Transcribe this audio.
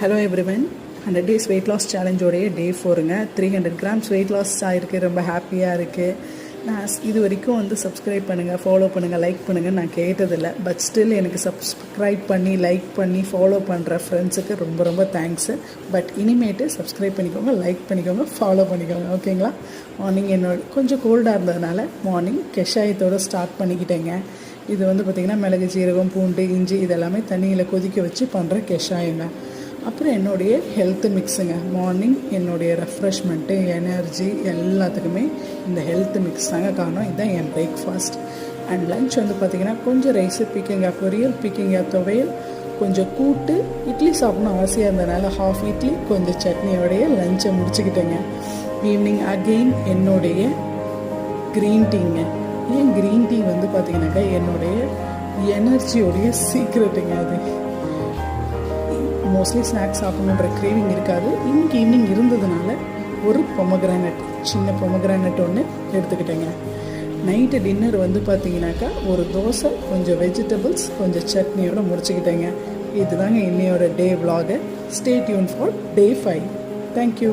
Hello everyone, 100 days weight loss சேலஞ்சோடைய day 4ங்க. 300 grams weight loss ஆகிருக்கு. ரொம்ப ஹாப்பியாக இருக்குது. நான் இது வரைக்கும் சப்ஸ்கிரைப் பண்ணுங்கள், ஃபாலோ பண்ணுங்கள், லைக் பண்ணுங்கள் நான் கேட்டதில்லை. பட் ஸ்டில் எனக்கு சப்ஸ்கிரைப் பண்ணி லைக் பண்ணி ஃபாலோ பண்ணுற ஃப்ரெண்ட்ஸுக்கு ரொம்ப ரொம்ப தேங்க்ஸு. பட் இனிமேட்டு சப்ஸ்கிரைப் பண்ணிக்கோங்க, லைக் பண்ணிக்கோங்க, ஃபாலோ பண்ணிக்கோங்க, ஓகேங்களா? மார்னிங் என்னோட கொஞ்சம் கோல்டாக இருந்ததுனால மார்னிங் கஷாயத்தோடு ஸ்டார்ட் பண்ணிக்கிட்டேங்க. இது பார்த்திங்கன்னா மிளகு, ஜீரகம், பூண்டு, இஞ்சி இதெல்லாமே தண்ணியில் கொதிக்க வச்சு பண்ணுற கஷாயங்க. அப்புறம் என்னுடைய ஹெல்த்து மிக்ஸுங்க. மார்னிங் என்னுடைய ரெஃப்ரெஷ்மெண்ட்டு, எனர்ஜி எல்லாத்துக்குமே இந்த ஹெல்த்து மிக்ஸ் தாங்க காரணம். இதுதான் என் பிரேக்ஃபாஸ்ட். அண்ட் லன்ச் பார்த்திங்கன்னா கொஞ்சம் ரைஸு, பீக்கங்காய் பொரியல், பீக்கங்காய் துவையல், கொஞ்சம் கூட்டு, இட்லி சாப்பிட்ணும் அவசியம் இருந்ததுனால ஹாஃப் இட்லி, கொஞ்சம் சட்னியோடைய லஞ்சை முடிச்சுக்கிட்டேங்க. ஈவினிங் அகெயின் என்னுடைய க்ரீன் டீங்க. ஏன் க்ரீன் டீ பார்த்திங்கனாக்கா என்னுடைய எனர்ஜியோடைய சீக்ரெட்டுங்க. அது மோஸ்ட்லி ஸ்நாக்ஸ் சாப்பிடணுன்ற கிரேவிங் இருக்காது. இன்னைக்கு ஈவினிங் இருந்ததுனால ஒரு பொமக்ரானட், சின்ன பொமக்ரானட் ஒன்று எடுத்துக்கிட்டேங்க. நைட்டு டின்னர் பார்த்திங்கனாக்கா ஒரு தோசை, கொஞ்சம் வெஜிடபிள்ஸ், கொஞ்சம் சட்னியோடு முடிச்சுக்கிட்டேங்க. இதுதாங்க இன்னையோட டே vlog. Stay tune for day 5. Thank you.